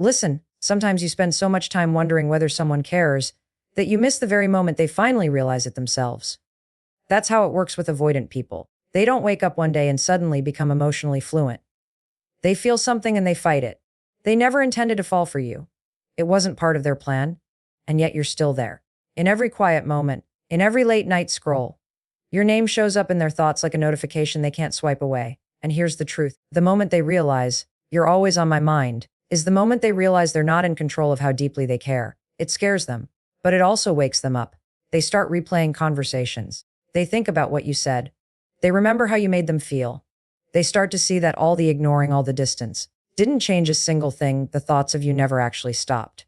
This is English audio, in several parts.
Listen, sometimes you spend so much time wondering whether someone cares that you miss the very moment they finally realize it themselves. That's how it works with avoidant people. They don't wake up one day and suddenly become emotionally fluent. They feel something and they fight it. They never intended to fall for you. It wasn't part of their plan, and yet you're still there. In every quiet moment, in every late night scroll, your name shows up in their thoughts like a notification they can't swipe away. And here's the truth. The moment they realize, you're always on my mind, is the moment they realize they're not in control of how deeply they care. It scares them, but it also wakes them up. They start replaying conversations. They think about what you said. They remember how you made them feel. They start to see that all the ignoring, all the distance, didn't change a single thing. The thoughts of you never actually stopped.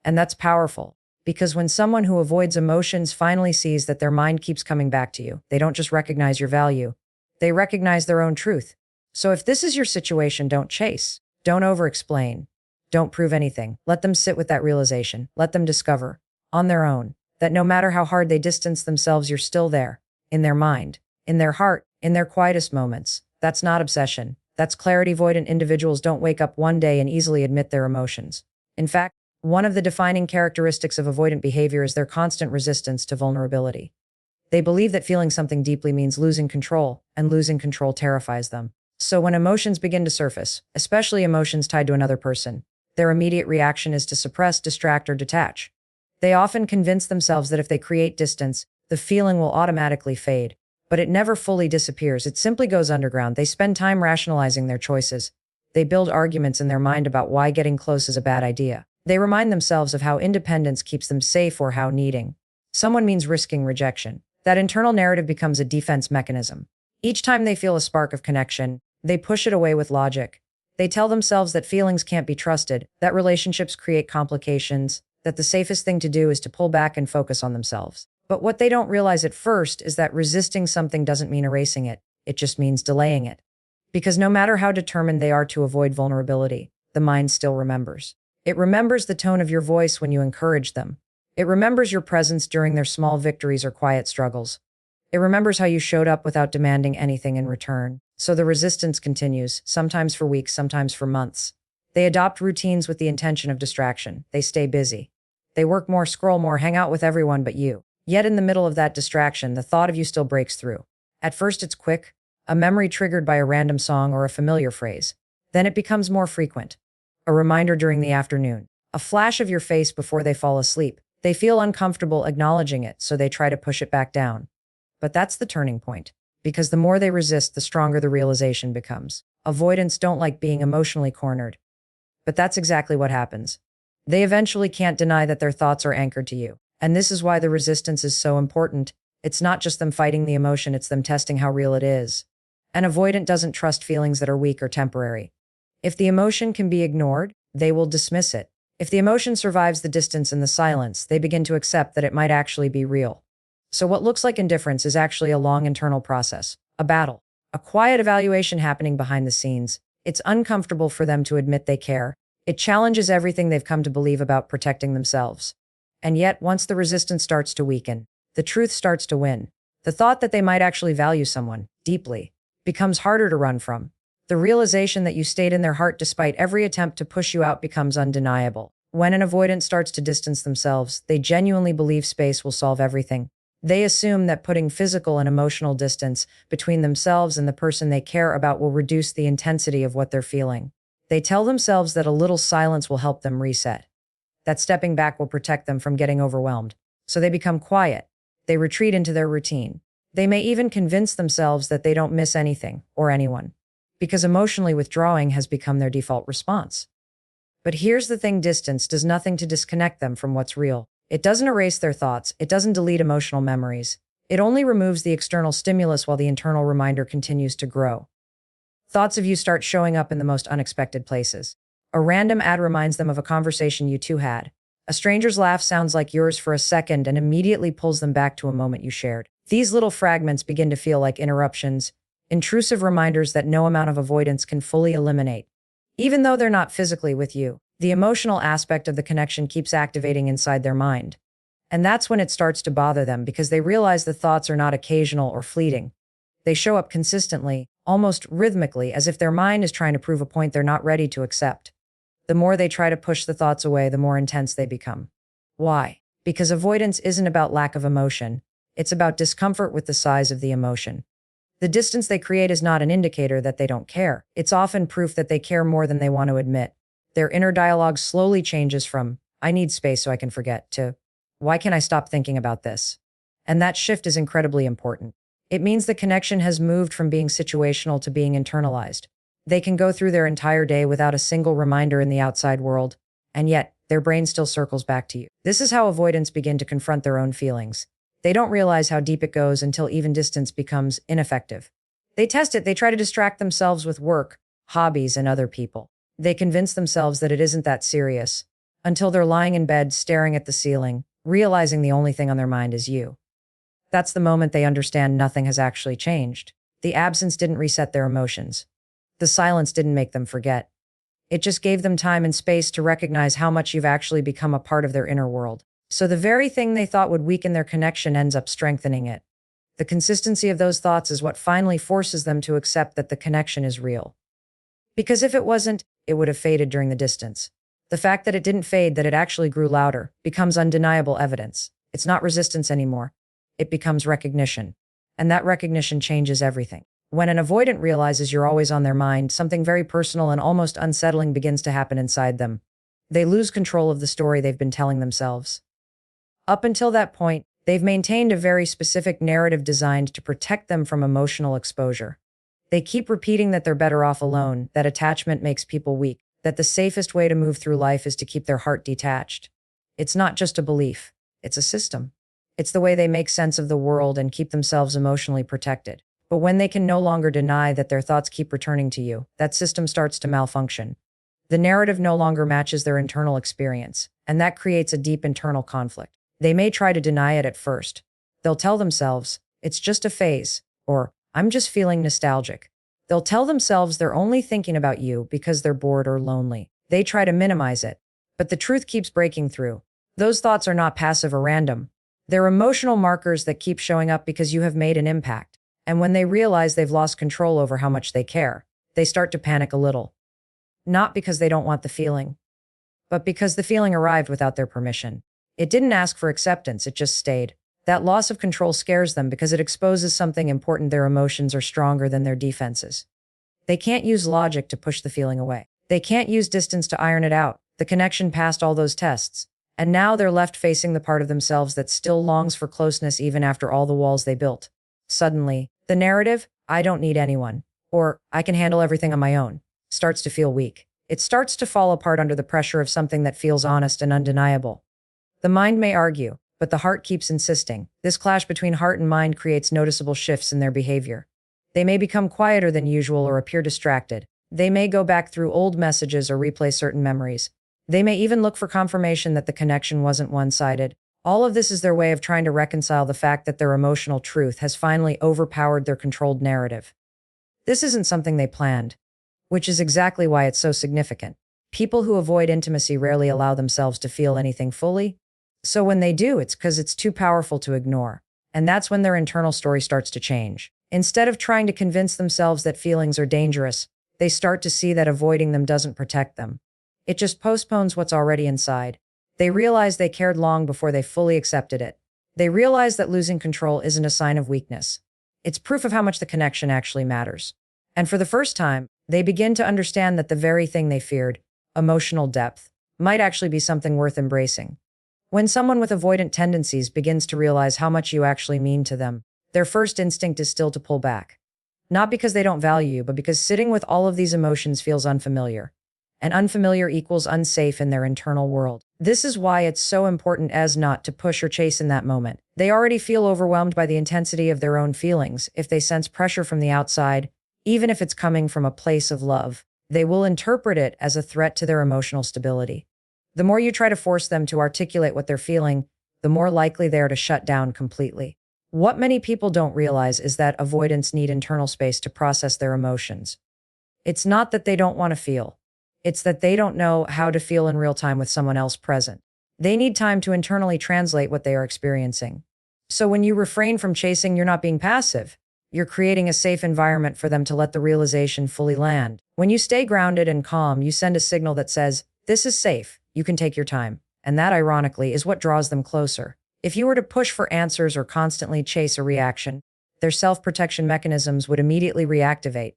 And that's powerful, because when someone who avoids emotions finally sees that their mind keeps coming back to you, they don't just recognize your value, they recognize their own truth. So if this is your situation, don't chase. Don't over-explain. Don't prove anything. Let them sit with that realization. Let them discover, on their own, that no matter how hard they distance themselves, you're still there, in their mind, in their heart, in their quietest moments. That's not obsession. That's clarity. Avoidant individuals don't wake up one day and easily admit their emotions. In fact, one of the defining characteristics of avoidant behavior is their constant resistance to vulnerability. They believe that feeling something deeply means losing control, and losing control terrifies them. So when emotions begin to surface, especially emotions tied to another person, their immediate reaction is to suppress, distract, or detach. They often convince themselves that if they create distance, the feeling will automatically fade. But it never fully disappears. It simply goes underground. They spend time rationalizing their choices. They build arguments in their mind about why getting close is a bad idea. They remind themselves of how independence keeps them safe or how needing someone means risking rejection. That internal narrative becomes a defense mechanism. Each time they feel a spark of connection, they push it away with logic. They tell themselves that feelings can't be trusted, that relationships create complications, that the safest thing to do is to pull back and focus on themselves. But what they don't realize at first is that resisting something doesn't mean erasing it. It just means delaying it. Because no matter how determined they are to avoid vulnerability, the mind still remembers. It remembers the tone of your voice when you encourage them. It remembers your presence during their small victories or quiet struggles. It remembers how you showed up without demanding anything in return. So the resistance continues, sometimes for weeks, sometimes for months. They adopt routines with the intention of distraction. They stay busy. They work more, scroll more, hang out with everyone but you. Yet in the middle of that distraction, the thought of you still breaks through. At first it's quick, a memory triggered by a random song or a familiar phrase. Then it becomes more frequent. A reminder during the afternoon. A flash of your face before they fall asleep. They feel uncomfortable acknowledging it, so they try to push it back down. But that's the turning point. Because the more they resist, the stronger the realization becomes. Avoidants don't like being emotionally cornered. But that's exactly what happens. They eventually can't deny that their thoughts are anchored to you. And this is why the resistance is so important. It's not just them fighting the emotion, it's them testing how real it is. An avoidant doesn't trust feelings that are weak or temporary. If the emotion can be ignored, they will dismiss it. If the emotion survives the distance and the silence, they begin to accept that it might actually be real. So what looks like indifference is actually a long internal process, a battle, a quiet evaluation happening behind the scenes. It's uncomfortable for them to admit they care. It challenges everything they've come to believe about protecting themselves. And yet, once the resistance starts to weaken, the truth starts to win. The thought that they might actually value someone deeply becomes harder to run from. The realization that you stayed in their heart despite every attempt to push you out becomes undeniable. When an avoidant starts to distance themselves, they genuinely believe space will solve everything. They assume that putting physical and emotional distance between themselves and the person they care about will reduce the intensity of what they're feeling. They tell themselves that a little silence will help them reset, that stepping back will protect them from getting overwhelmed. So they become quiet. They retreat into their routine. They may even convince themselves that they don't miss anything or anyone, because emotionally withdrawing has become their default response. But here's the thing, distance does nothing to disconnect them from what's real. It doesn't erase their thoughts. It doesn't delete emotional memories. It only removes the external stimulus while the internal reminder continues to grow. Thoughts of you start showing up in the most unexpected places. A random ad reminds them of a conversation you two had. A stranger's laugh sounds like yours for a second and immediately pulls them back to a moment you shared. These little fragments begin to feel like interruptions, intrusive reminders that no amount of avoidance can fully eliminate. Even though they're not physically with you, the emotional aspect of the connection keeps activating inside their mind. And that's when it starts to bother them, because they realize the thoughts are not occasional or fleeting. They show up consistently, almost rhythmically, as if their mind is trying to prove a point they're not ready to accept. The more they try to push the thoughts away, the more intense they become. Why? Because avoidance isn't about lack of emotion. It's about discomfort with the size of the emotion. The distance they create is not an indicator that they don't care. It's often proof that they care more than they want to admit. Their inner dialogue slowly changes from, I need space so I can forget, to, why can't I stop thinking about this? And that shift is incredibly important. It means the connection has moved from being situational to being internalized. They can go through their entire day without a single reminder in the outside world, and yet their brain still circles back to you. This is how avoidants begin to confront their own feelings. They don't realize how deep it goes until even distance becomes ineffective. They test it, they try to distract themselves with work, hobbies, and other people. They convince themselves that it isn't that serious, until they're lying in bed staring at the ceiling, realizing the only thing on their mind is you. That's the moment they understand nothing has actually changed. The absence didn't reset their emotions. The silence didn't make them forget. It just gave them time and space to recognize how much you've actually become a part of their inner world. So the very thing they thought would weaken their connection ends up strengthening it. The consistency of those thoughts is what finally forces them to accept that the connection is real. Because if it wasn't, it would have faded during the distance. The fact that it didn't fade, that it actually grew louder, becomes undeniable evidence. It's not resistance anymore. It becomes recognition. And that recognition changes everything. When an avoidant realizes you're always on their mind, something very personal and almost unsettling begins to happen inside them. They lose control of the story they've been telling themselves. Up until that point, they've maintained a very specific narrative designed to protect them from emotional exposure. They keep repeating that they're better off alone, that attachment makes people weak, that the safest way to move through life is to keep their heart detached. It's not just a belief, it's a system. It's the way they make sense of the world and keep themselves emotionally protected. But when they can no longer deny that their thoughts keep returning to you, that system starts to malfunction. The narrative no longer matches their internal experience, and that creates a deep internal conflict. They may try to deny it at first. They'll tell themselves, it's just a phase, or I'm just feeling nostalgic. They'll tell themselves they're only thinking about you because they're bored or lonely. They try to minimize it, but the truth keeps breaking through. Those thoughts are not passive or random. They're emotional markers that keep showing up because you have made an impact. And when they realize they've lost control over how much they care, they start to panic a little. Not because they don't want the feeling, but because the feeling arrived without their permission. It didn't ask for acceptance, it just stayed. That loss of control scares them because it exposes something important. Their emotions are stronger than their defenses. They can't use logic to push the feeling away. They can't use distance to iron it out. The connection passed all those tests. And now they're left facing the part of themselves that still longs for closeness even after all the walls they built. Suddenly, the narrative, I don't need anyone, or I can handle everything on my own, starts to feel weak. It starts to fall apart under the pressure of something that feels honest and undeniable. The mind may argue, but the heart keeps insisting. This clash between heart and mind creates noticeable shifts in their behavior. They may become quieter than usual or appear distracted. They may go back through old messages or replay certain memories. They may even look for confirmation that the connection wasn't one-sided. All of this is their way of trying to reconcile the fact that their emotional truth has finally overpowered their controlled narrative. This isn't something they planned, which is exactly why it's so significant. People who avoid intimacy rarely allow themselves to feel anything fully. So when they do, it's because it's too powerful to ignore. And that's when their internal story starts to change. Instead of trying to convince themselves that feelings are dangerous, they start to see that avoiding them doesn't protect them. It just postpones what's already inside. They realize they cared long before they fully accepted it. They realize that losing control isn't a sign of weakness. It's proof of how much the connection actually matters. And for the first time, they begin to understand that the very thing they feared, emotional depth, might actually be something worth embracing. When someone with avoidant tendencies begins to realize how much you actually mean to them, their first instinct is still to pull back. Not because they don't value you, but because sitting with all of these emotions feels unfamiliar. And unfamiliar equals unsafe in their internal world. This is why it's so important as not to push or chase in that moment. They already feel overwhelmed by the intensity of their own feelings. If they sense pressure from the outside, even if it's coming from a place of love, they will interpret it as a threat to their emotional stability. The more you try to force them to articulate what they're feeling, the more likely they are to shut down completely. What many people don't realize is that avoidants need internal space to process their emotions. It's not that they don't want to feel. It's that they don't know how to feel in real time with someone else present. They need time to internally translate what they are experiencing. So when you refrain from chasing, you're not being passive. You're creating a safe environment for them to let the realization fully land. When you stay grounded and calm, you send a signal that says, This is safe. You can take your time. And that, ironically, is what draws them closer. If you were to push for answers or constantly chase a reaction, their self-protection mechanisms would immediately reactivate.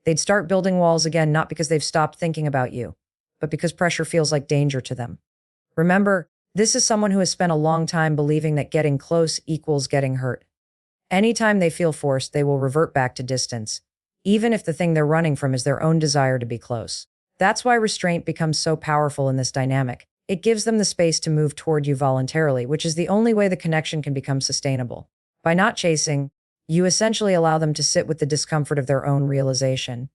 They'd start building walls again, not because they've stopped thinking about you, but because pressure feels like danger to them. Remember, this is someone who has spent a long time believing that getting close equals getting hurt. Anytime they feel forced, they will revert back to distance, even if the thing they're running from is their own desire to be close. That's why restraint becomes so powerful in this dynamic. It gives them the space to move toward you voluntarily, which is the only way the connection can become sustainable. By not chasing, you essentially allow them to sit with the discomfort of their own realization.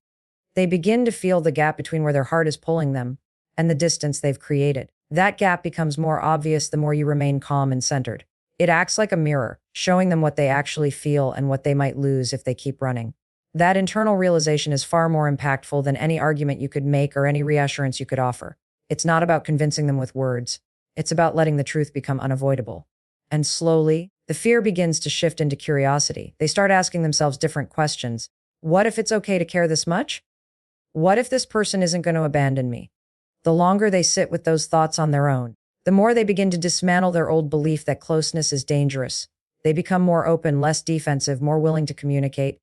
They begin to feel the gap between where their heart is pulling them and the distance they've created. That gap becomes more obvious the more you remain calm and centered. It acts like a mirror, showing them what they actually feel and what they might lose if they keep running. That internal realization is far more impactful than any argument you could make or any reassurance you could offer. It's not about convincing them with words. It's about letting the truth become unavoidable. And slowly, the fear begins to shift into curiosity. They start asking themselves different questions. What if it's okay to care this much? What if this person isn't going to abandon me? The longer they sit with those thoughts on their own, the more they begin to dismantle their old belief that closeness is dangerous. They become more open, less defensive, more willing to communicate,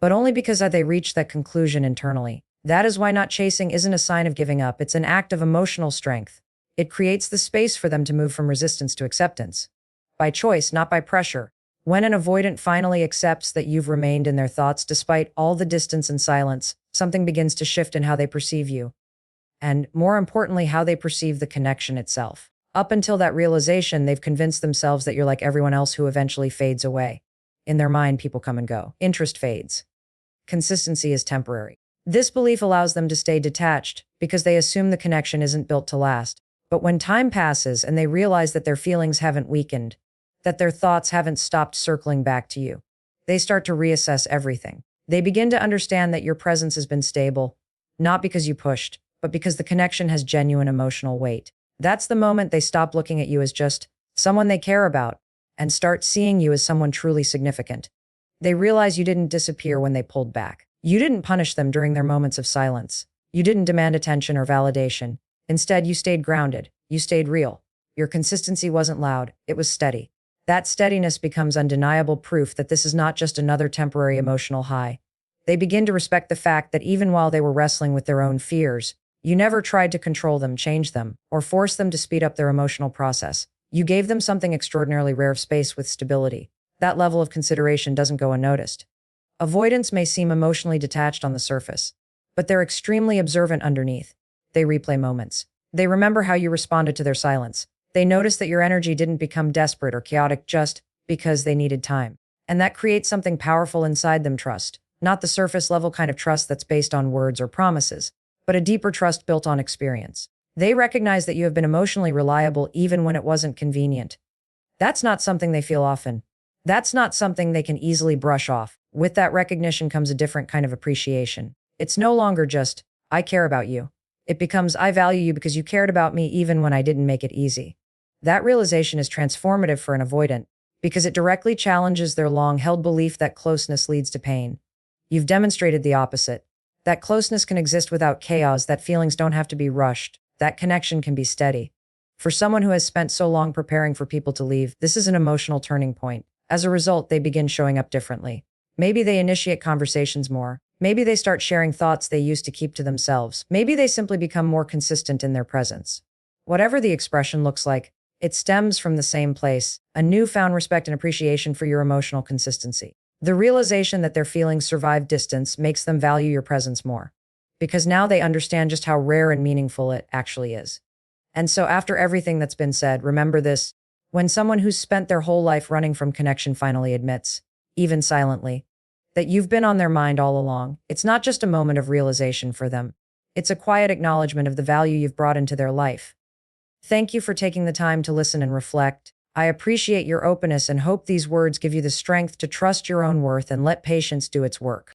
but only because they reach that conclusion internally. That is why not chasing isn't a sign of giving up. It's an act of emotional strength. It creates the space for them to move from resistance to acceptance. By choice, not by pressure. When an avoidant finally accepts that you've remained in their thoughts despite all the distance and silence, something begins to shift in how they perceive you. And, more importantly, how they perceive the connection itself. Up until that realization, they've convinced themselves that you're like everyone else who eventually fades away. In their mind, people come and go. Interest fades. Consistency is temporary. This belief allows them to stay detached because they assume the connection isn't built to last. But when time passes and they realize that their feelings haven't weakened, that their thoughts haven't stopped circling back to you, they start to reassess everything. They begin to understand that your presence has been stable, not because you pushed, but because the connection has genuine emotional weight. That's the moment they stop looking at you as just someone they care about and start seeing you as someone truly significant. They realize you didn't disappear when they pulled back. You didn't punish them during their moments of silence. You didn't demand attention or validation. Instead, you stayed grounded. You stayed real. Your consistency wasn't loud. It was steady. That steadiness becomes undeniable proof that this is not just another temporary emotional high. They begin to respect the fact that even while they were wrestling with their own fears, you never tried to control them, change them, or force them to speed up their emotional process. You gave them something extraordinarily rare: space with stability. That level of consideration doesn't go unnoticed. Avoidants may seem emotionally detached on the surface, but they're extremely observant underneath. They replay moments. They remember how you responded to their silence. They notice that your energy didn't become desperate or chaotic just because they needed time. And that creates something powerful inside them: trust. Not the surface level kind of trust that's based on words or promises, but a deeper trust built on experience. They recognize that you have been emotionally reliable even when it wasn't convenient. That's not something they feel often. That's not something they can easily brush off. With that recognition comes a different kind of appreciation. It's no longer just, I care about you. It becomes, I value you because you cared about me even when I didn't make it easy. That realization is transformative for an avoidant because it directly challenges their long-held belief that closeness leads to pain. You've demonstrated the opposite. That closeness can exist without chaos, that feelings don't have to be rushed, that connection can be steady. For someone who has spent so long preparing for people to leave, this is an emotional turning point. As a result, they begin showing up differently. Maybe they initiate conversations more. Maybe they start sharing thoughts they used to keep to themselves. Maybe they simply become more consistent in their presence. Whatever the expression looks like, it stems from the same place: a newfound respect and appreciation for your emotional consistency. The realization that their feelings survive distance makes them value your presence more, because now they understand just how rare and meaningful it actually is. And so after everything that's been said, remember this: when someone who's spent their whole life running from connection finally admits, even silently, that you've been on their mind all along, it's not just a moment of realization for them. It's a quiet acknowledgement of the value you've brought into their life. Thank you for taking the time to listen and reflect. I appreciate your openness and hope these words give you the strength to trust your own worth and let patience do its work.